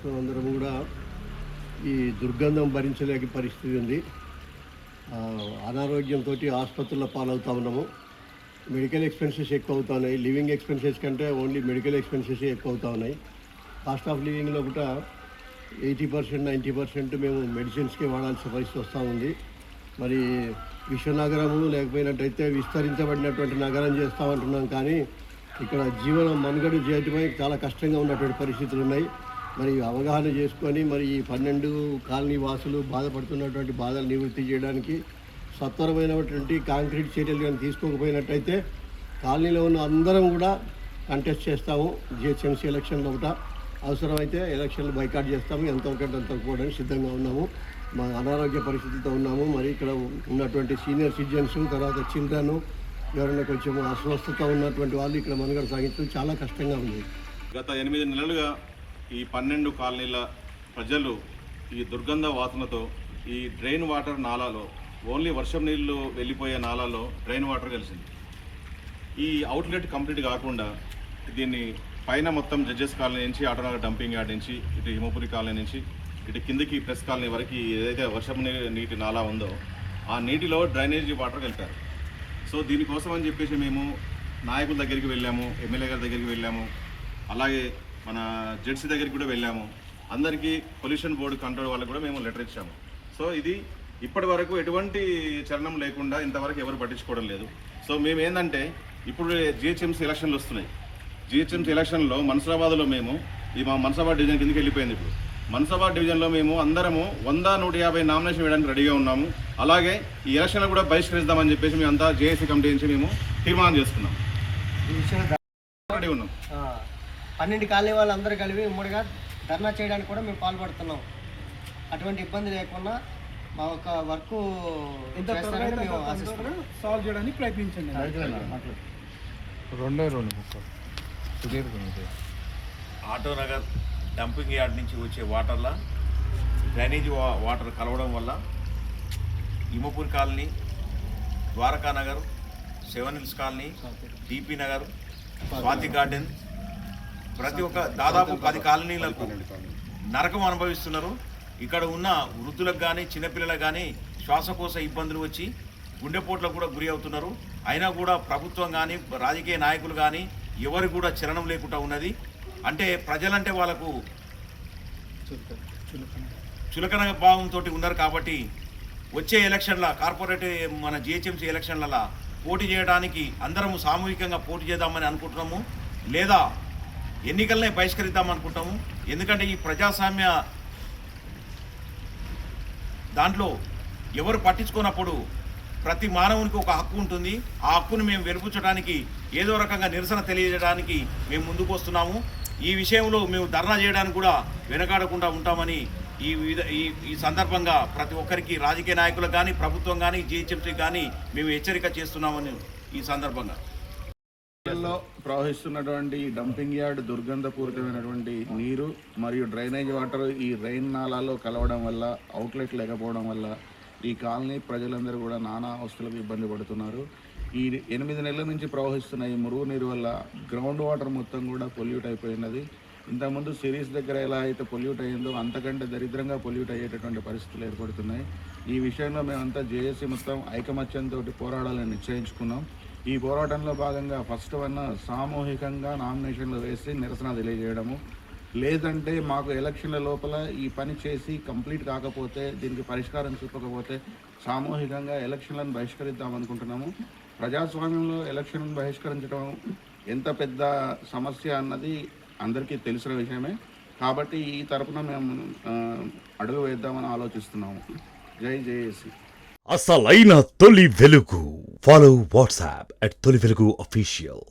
వాసులు అందరం కూడా ఈ దుర్గంధం భరించలేక పరిస్థితి ఉంది. అనారోగ్యంతో ఆసుపత్రుల పాలవుతూ ఉన్నాము. మెడికల్ ఎక్స్పెన్సెస్ ఎక్కువ అవుతా ఉన్నాయి. లివింగ్ ఎక్స్పెన్సెస్ కంటే ఓన్లీ మెడికల్ ఎక్స్పెన్సెస్ ఎక్కువ అవుతూ ఉన్నాయి. కాస్ట్ ఆఫ్ లివింగ్లో కూడా 80% 90% మేము మెడిసిన్స్కి వాడాల్సిన పరిస్థితి వస్తూ ఉంది. మరి విశ్వనగరము లేకపోయినట్టయితే విస్తరించబడినటువంటి నగరం చేస్తామంటున్నాం, కానీ ఇక్కడ జీవనం మనుగడ చేయటమే చాలా కష్టంగా ఉన్నటువంటి పరిస్థితులు ఉన్నాయి. మరి అవగాహన చేసుకొని మరి ఈ 12 కాలనీ వాసులు బాధపడుతున్నటువంటి బాధలు నివృత్తి చేయడానికి సత్వరమైనటువంటి కాంక్రీట్ చర్యలు కానీ తీసుకోకపోయినట్టయితే కాలనీలో ఉన్న అందరం కూడా కంటెస్ట్ చేస్తాము. జిహెచ్ఎంసీ ఎలక్షన్లో ఒకట అవసరమైతే ఎలక్షన్లు బైకాట్ చేస్తాము. ఎంతవరకంటే అంతకపోవడానికి సిద్ధంగా ఉన్నాము. మా అనారోగ్య పరిస్థితితో ఉన్నాము. మరి ఇక్కడ ఉన్నటువంటి సీనియర్ సిటిజన్స్, తర్వాత చిల్డ్రన్, ఎవరైనా కొంచెం అస్వస్థత ఉన్నటువంటి వాళ్ళు ఇక్కడ మనుగడ సాగించడం చాలా కష్టంగా ఉంది. గత 8 నెలలుగా ఈ 12 కాలనీల ప్రజలు ఈ దుర్గంధ వాసనతో ఈ డ్రైన్ వాటర్ నాలాలో, ఓన్లీ వర్షం నీళ్లు వెళ్ళిపోయే నాలాలో డ్రైన్ వాటర్ కలిసింది. ఈ అవుట్లెట్ కంప్లీట్ కాకుండా దీన్ని పైన మొత్తం జడ్జెస్ కాలనీ నుంచి, ఆటోనగర్ డంపింగ్ యార్డ్ నుంచి, ఇటు హిమపురి కాలనీ నుంచి ఇటు కిందికి ప్రెస్ కాలనీ వరకు ఏదైతే వర్షం నీటి నాలా ఉందో ఆ నీటిలో డ్రైనేజీ వాటర్ కలిపారు. సో దీనికోసం అని చెప్పేసి మేము నాయకుల దగ్గరికి వెళ్ళాము, ఎమ్మెల్యే గారి దగ్గరికి వెళ్ళాము, అలాగే మన జెడ్సీ దగ్గరికి కూడా వెళ్ళాము. అందరికీ పొల్యూషన్ బోర్డు కంట్రోల్ వాళ్ళకి కూడా మేము లెటర్ ఇచ్చాము. సో ఇది ఇప్పటి వరకు ఎటువంటి చలనం లేకుండా ఇంతవరకు ఎవరు పట్టించుకోవడం లేదు. సో మేము ఏంటంటే ఇప్పుడు జిహెచ్ఎంసీ ఎలక్షన్లు వస్తున్నాయి. జిహెచ్ఎంసీ ఎలక్షన్లో మనసాబాద్లో మేము మా మనసాబాద్ డివిజన్ కిందకి వెళ్ళిపోయింది. ఇప్పుడు మనసాబాద్ డివిజన్లో మేము అందరము 100-150 నామినేషన్ వేయడానికి రెడీగా ఉన్నాము. అలాగే ఈ ఎలక్షన్లు కూడా బహిష్కరిద్దామని చెప్పేసి మేము అంతా జేఏసీ కమిటీ నుంచి మేము తీర్మానం చేసుకున్నాం. రెడీ ఉన్నాం. 12 కాలనీ వాళ్ళందరూ కలిపి ఉమ్మడిగా ధర్నా చేయడానికి కూడా మేము పాల్పడుతున్నాం. అటువంటి ఇబ్బంది లేకుండా మా ఒక వర్క్ సాల్వ్ చేయడానికి ప్రయత్నించండి. ఆటోనగర్ డంపింగ్ యార్డ్ నుంచి వచ్చే వాటర్ల డ్రైనేజ్ వాటర్ కలవడం వల్ల Himapur colony, Dwarakanagar, 7 hills colony, TP Nagar, Swathi garden, ప్రతి ఒక్క దాదాపు 10 కాలనీలకు నరకం అనుభవిస్తున్నారు. ఇక్కడ ఉన్న వృద్ధులకు కానీ చిన్నపిల్లలకు కానీ శ్వాసకోశ ఇబ్బందులు వచ్చి గుండెపోట్లకు కూడా గురి అవుతున్నారు. అయినా కూడా ప్రభుత్వం కానీ రాజకీయ నాయకులు కానీ ఎవరు కూడా చలనం లేకుండా ఉన్నది. అంటే ప్రజలంటే వాళ్ళకు చులకన భావంతో ఉన్నారు. కాబట్టి వచ్చే ఎలక్షన్ల కార్పొరేట్ మన జిహెచ్ఎంసీ ఎలక్షన్లలో పోటీ చేయడానికి అందరము సామూహికంగా పోటీ చేద్దామని అనుకుంటున్నాము, లేదా ఎన్నికలనే బహిష్కరిద్దామనుకుంటాము. ఎందుకంటే ఈ ప్రజాస్వామ్య దాంట్లో ఎవరు పట్టించుకున్నప్పుడు ప్రతి మానవునికి ఒక హక్కు ఉంటుంది. ఆ హక్కును మేము వెలుపుచ్చడానికి ఏదో రకంగా నిరసన తెలియజేయడానికి మేము ముందుకు వస్తున్నాము. ఈ విషయంలో మేము ధర్నా చేయడానికి కూడా వెనకాడకుండా ఉంటామని ఈ సందర్భంగా ప్రతి ఒక్కరికి రాజకీయ నాయకులకు కానీ ప్రభుత్వం కానీ జిహెచ్ఎంసీ కానీ మేము హెచ్చరిక చేస్తున్నామని ఈ సందర్భంగా ప్రవహిస్తున్నటువంటి డంపింగ్ యార్డ్ దుర్గంధపూరితమైనటువంటి నీరు మరియు డ్రైనేజ్ వాటర్ ఈ రైన్ నాలాలో కలవడం వల్ల, అవుట్లెట్ లేకపోవడం వల్ల ఈ కాలనీ ప్రజలందరూ కూడా నానా అవస్థలకు ఇబ్బంది పడుతున్నారు. ఈ 8 నెలల నుంచి ప్రవహిస్తున్న ఈ మురుగు నీరు వల్ల గ్రౌండ్ వాటర్ మొత్తం కూడా పొల్యూట్ అయిపోయినది. ఇంతకుముందు సిరీస్ దగ్గర ఎలా అయితే పొల్యూట్ అయ్యిందో అంతకంటే దరిద్రంగా పొల్యూట్ అయ్యేటటువంటి పరిస్థితులు ఏర్పడుతున్నాయి. ఈ విషయంలో మేమంతా జేఏసీ మొత్తం ఐకమత్యంతో పోరాడాలని నిశ్చయించుకున్నాం. ఈ పోరాటంలో భాగంగా ఫస్ట్ సామూహికంగా నామినేషన్లు వేసి నిరసన తెలియజేయడము, లేదంటే మాకు ఎలక్షన్ల లోపల ఈ పని చేసి కంప్లీట్ కాకపోతే, దీనికి పరిష్కారం చూపకపోతే సామూహికంగా ఎలక్షన్లను బహిష్కరిద్దామనుకుంటున్నాము. ప్రజాస్వామ్యంలో ఎలక్షన్లను బహిష్కరించడం ఎంత పెద్ద సమస్య అన్నది అందరికీ తెలిసిన విషయమే. కాబట్టి ఈ తరపున మేము అడుగు వేద్దామని ఆలోచిస్తున్నాము. జై జేఏసీ. అసలైన తొలి వెలుగు. ఫాలో వాట్సాప్ @తొలి వెలుగు official.